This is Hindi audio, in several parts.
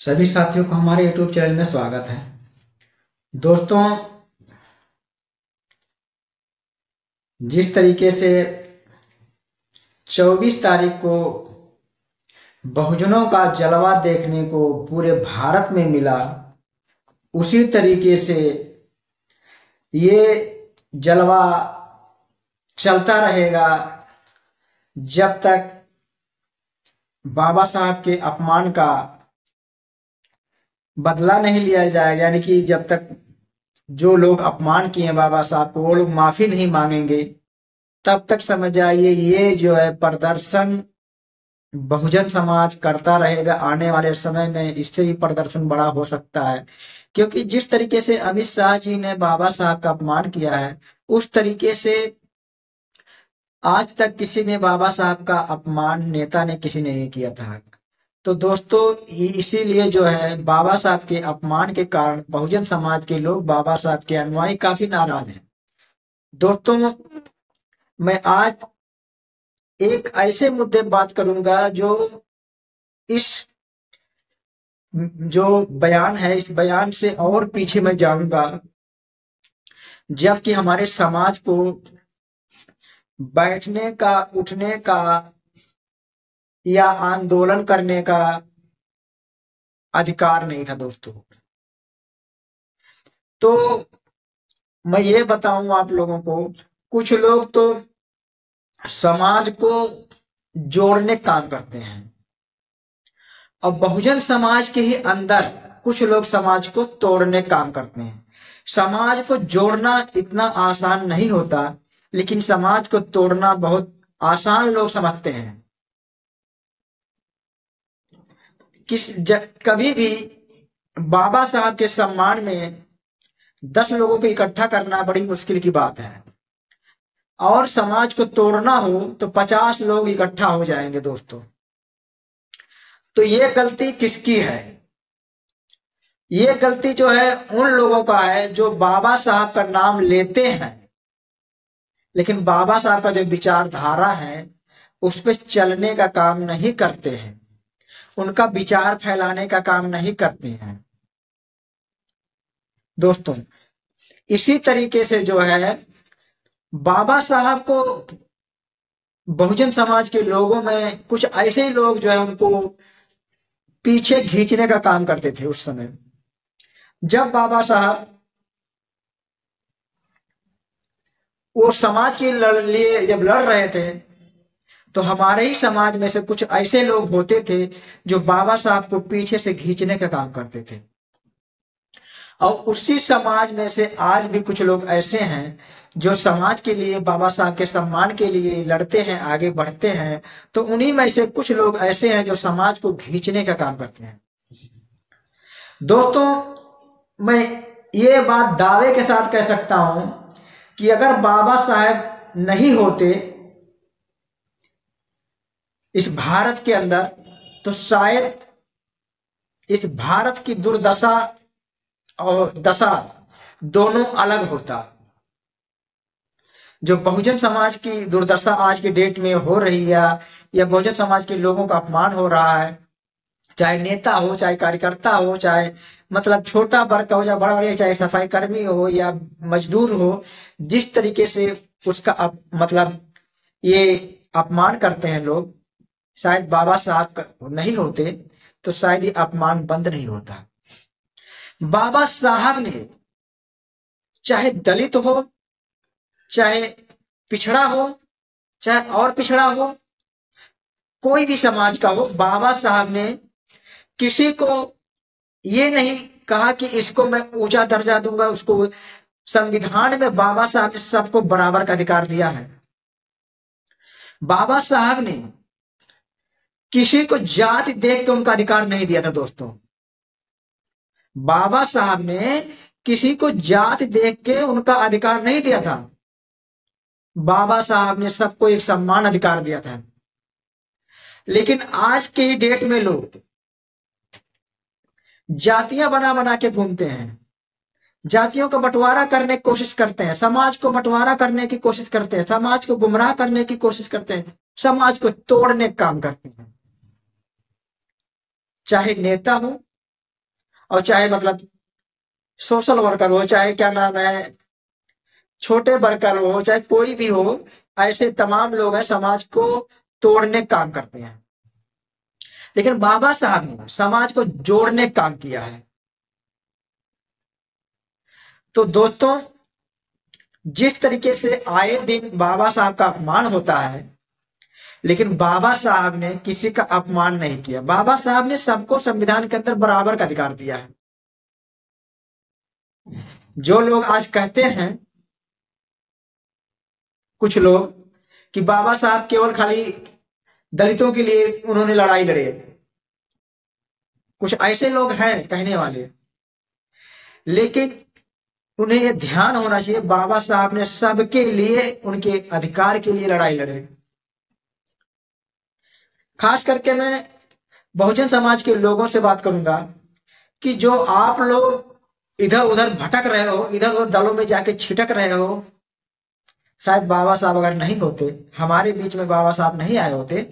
सभी साथियों को हमारे YouTube चैनल में स्वागत है। दोस्तों, जिस तरीके से 24 तारीख को बहुजनों का जलवा देखने को पूरे भारत में मिला, उसी तरीके से ये जलवा चलता रहेगा जब तक बाबा साहब के अपमान का बदला नहीं लिया जाएगा। यानी कि जब तक जो लोग अपमान किए बाबा साहब को वो लोग माफी नहीं मांगेंगे, तब तक समझ जाइए ये जो है प्रदर्शन बहुजन समाज करता रहेगा। आने वाले समय में इससे भी प्रदर्शन बड़ा हो सकता है, क्योंकि जिस तरीके से अमित शाह जी ने बाबा साहब का अपमान किया है, उस तरीके से आज तक किसी ने बाबा साहब का अपमान नेता ने किसी ने नहीं किया था। तो दोस्तों, इसीलिए जो है बाबा साहब के अपमान के कारण बहुजन समाज के लोग, बाबा साहब के अनुयायी काफी नाराज हैं। दोस्तों, मैं आज एक ऐसे मुद्दे बात करूंगा जो इस जो बयान है, इस बयान से और पीछे मैं जाऊंगा, जबकि हमारे समाज को बैठने का, उठने का या आंदोलन करने का अधिकार नहीं था। दोस्तों, तो मैं ये बताऊं आप लोगों को, कुछ लोग तो समाज को जोड़ने का काम करते हैं, और बहुजन समाज के ही अंदर कुछ लोग समाज को तोड़ने का काम करते हैं। समाज को जोड़ना इतना आसान नहीं होता, लेकिन समाज को तोड़ना बहुत आसान लोग समझते हैं। कभी भी बाबा साहब के सम्मान में 10 लोगों को इकट्ठा करना बड़ी मुश्किल की बात है, और समाज को तोड़ना हो तो 50 लोग इकट्ठा हो जाएंगे। दोस्तों, तो ये गलती किसकी है? ये गलती जो है उन लोगों का है जो बाबा साहब का नाम लेते हैं, लेकिन बाबा साहब का जो विचारधारा है उस पर चलने का काम नहीं करते हैं, उनका विचार फैलाने का काम नहीं करते हैं। दोस्तों, इसी तरीके से जो है बाबा साहब को बहुजन समाज के लोगों में कुछ ऐसे ही लोग जो है उनको पीछे खींचने का काम करते थे। उस समय जब बाबा साहब वो समाज के लिए जब लड़ रहे थे, तो हमारे ही समाज में से कुछ ऐसे लोग होते थे जो बाबा साहब को पीछे से खींचने का काम करते थे। और उसी समाज में से आज भी कुछ लोग ऐसे हैं जो समाज के लिए, बाबा साहब के सम्मान के लिए लड़ते हैं, आगे बढ़ते हैं। तो उन्हीं में से कुछ लोग ऐसे हैं जो समाज को खींचने का काम करते हैं। दोस्तों, मैं ये बात दावे के साथ कह सकता हूं कि अगर बाबा साहब नहीं होते इस भारत के अंदर, तो शायद इस भारत की दुर्दशा और दशा दोनों अलग होता। जो बहुजन समाज की दुर्दशा आज की डेट में हो रही है, या बहुजन समाज के लोगों का अपमान हो रहा है, चाहे नेता हो, चाहे कार्यकर्ता हो, चाहे मतलब छोटा वर्ग हो, या बड़ा बड़ा, चाहे सफाई कर्मी हो या मजदूर हो, जिस तरीके से उसका मतलब ये अपमान करते हैं लोग, शायद बाबा साहब नहीं होते तो शायद ये अपमान बंद नहीं होता। बाबा साहब ने चाहे दलित हो, चाहे पिछड़ा हो, चाहे और पिछड़ा हो, कोई भी समाज का हो, बाबा साहब ने किसी को ये नहीं कहा कि इसको मैं ऊंचा दर्जा दूंगा, उसको। संविधान में बाबा साहब ने सबको बराबर का अधिकार दिया है। बाबा साहब ने किसी को जाति देख के उनका अधिकार नहीं दिया था। दोस्तों, बाबा साहब ने किसी को जाति देख के उनका अधिकार नहीं दिया था। बाबा साहब ने सबको एक सम्मान अधिकार दिया था। लेकिन आज के डेट में लोग जातियां बना बना के घूमते हैं, जातियों का बंटवारा करने की कोशिश करते हैं, समाज को बंटवारा करने की कोशिश करते हैं, समाज को गुमराह करने की कोशिश करते हैं, समाज को तोड़ने का काम करते हैं। चाहे नेता हो, और चाहे मतलब सोशल वर्कर हो, चाहे क्या नाम है छोटे वर्कर हो, चाहे कोई भी हो, ऐसे तमाम लोग हैं समाज को तोड़ने का काम करते हैं। लेकिन बाबा साहब ने समाज को जोड़ने का काम किया है। तो दोस्तों, जिस तरीके से आए दिन बाबा साहब का अपमान होता है, लेकिन बाबा साहब ने किसी का अपमान नहीं किया। बाबा साहब ने सबको संविधान के अंदर बराबर का अधिकार दिया है। जो लोग आज कहते हैं कुछ लोग कि बाबा साहब केवल खाली दलितों के लिए उन्होंने लड़ाई लड़े, कुछ ऐसे लोग हैं कहने वाले, लेकिन उन्हें यह ध्यान होना चाहिए बाबा साहब ने सबके लिए, उनके अधिकार के लिए लड़ाई लड़े। खास करके मैं बहुजन समाज के लोगों से बात करूंगा कि जो आप लोग इधर उधर भटक रहे हो, इधर उधर दलों में जाके छिटक रहे हो, शायद बाबा साहब अगर नहीं होते, हमारे बीच में बाबा साहब नहीं आए होते,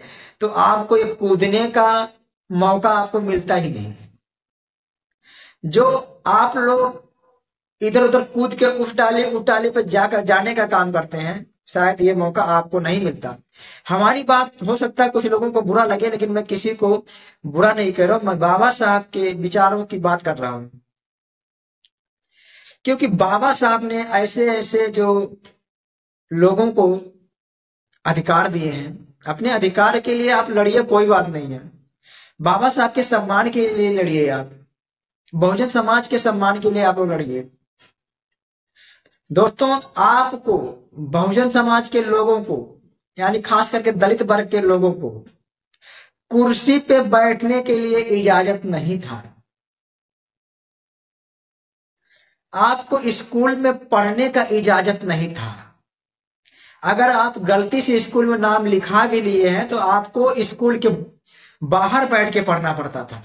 तो आपको ये कूदने का मौका आपको मिलता ही नहीं। जो आप लोग इधर उधर कूद के उस डाले पे जाकर जाने का काम करते हैं, शायद ये मौका आपको नहीं मिलता। हमारी बात हो सकता है कुछ लोगों को बुरा लगे, लेकिन मैं किसी को बुरा नहीं कह रहा हूं, मैं बाबा साहब के विचारों की बात कर रहा हूं। क्योंकि बाबा साहब ने ऐसे ऐसे जो लोगों को अधिकार दिए हैं, अपने अधिकार के लिए आप लड़िए, कोई बात नहीं है। बाबा साहब के सम्मान के लिए लड़िए, आप बहुजन समाज के सम्मान के लिए आप लड़िए। दोस्तों, आपको बहुजन समाज के लोगों को, यानी खास करके दलित वर्ग के लोगों को कुर्सी पे बैठने के लिए इजाजत नहीं था। आपको स्कूल में पढ़ने का इजाजत नहीं था। अगर आप गलती से स्कूल में नाम लिखा भी लिए हैं तो आपको स्कूल के बाहर बैठ के पढ़ना पड़ता था।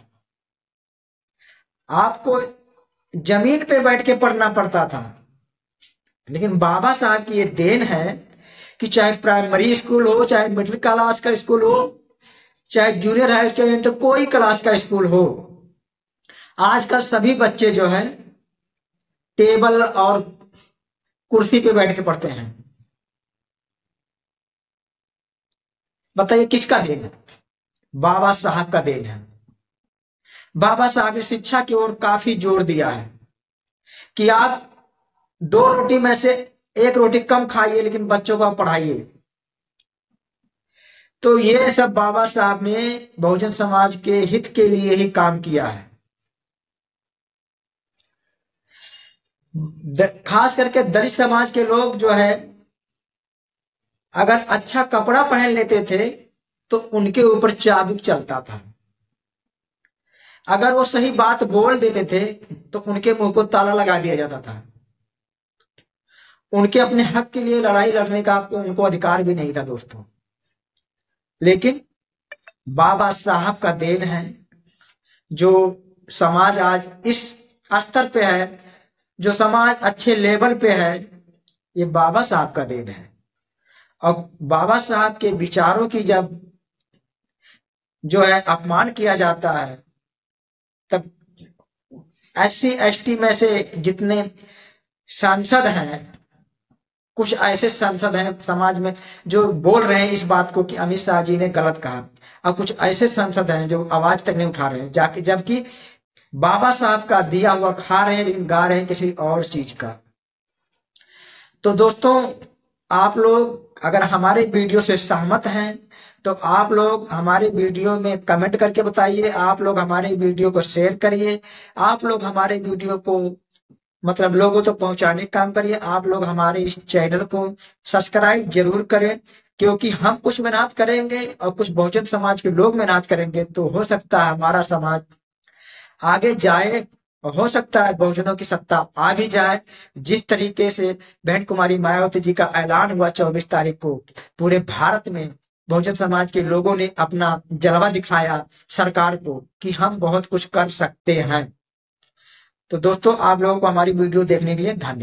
आपको जमीन पे बैठ के पढ़ना पड़ता था। लेकिन बाबा साहब की ये देन है कि चाहे प्राइमरी स्कूल हो, चाहे मिडिल क्लास का स्कूल हो, चाहे जूनियर हाई, चाहे इंटर कोई क्लास का स्कूल हो, आजकल सभी बच्चे जो है टेबल और कुर्सी पे बैठ के पढ़ते हैं। बताइए किसका देन है? बाबा साहब का देन है। बाबा साहब ने शिक्षा की ओर काफी जोर दिया है कि आप 2 रोटी में से 1 रोटी कम खाइए, लेकिन बच्चों को पढ़ाइए। तो ये सब बाबा साहब ने बहुजन समाज के हित के लिए ही काम किया है। खास करके दलित समाज के लोग जो है, अगर अच्छा कपड़ा पहन लेते थे तो उनके ऊपर चाबुक चलता था। अगर वो सही बात बोल देते थे तो उनके मुंह को ताला लगा दिया जाता था। उनके अपने हक के लिए लड़ाई लड़ने का उनको अधिकार भी नहीं था दोस्तों। लेकिन बाबा साहब का देन है जो समाज आज इस स्तर पे है, जो समाज अच्छे लेवल पे है, ये बाबा साहब का देन है। और बाबा साहब के विचारों की जब जो है अपमान किया जाता है, तब SC ST में से जितने सांसद हैं, कुछ ऐसे सांसद हैं समाज में जो बोल रहे हैं इस बात को कि अमित शाह जी ने गलत कहा, और कुछ ऐसे सांसद हैं जो आवाज तक नहीं उठा रहे हैं, जाके जबकि बाबा साहब का दिया हुआ खा रहे हैं, लेकिन गा रहे हैं किसी और चीज का। तो दोस्तों, आप लोग अगर हमारे वीडियो से सहमत हैं तो आप लोग हमारे वीडियो में कमेंट करके बताइए, आप लोग हमारे वीडियो को शेयर करिए, आप लोग हमारे वीडियो को मतलब लोगों तक पहुंचाने का काम करिए, आप लोग हमारे इस चैनल को सब्सक्राइब जरूर करें, क्योंकि हम कुछ मेहनत करेंगे और कुछ बहुजन समाज के लोग मेहनत करेंगे तो हो सकता है हमारा समाज आगे जाए, और हो सकता है बहुजनों की सत्ता आ भी जाए। जिस तरीके से बहन कुमारी मायावती जी का ऐलान हुआ 24 तारीख को, पूरे भारत में बहुजन समाज के लोगों ने अपना जलवा दिखाया सरकार को कि हम बहुत कुछ कर सकते हैं। तो दोस्तों, आप लोगों को हमारी वीडियो देखने के लिए धन्यवाद।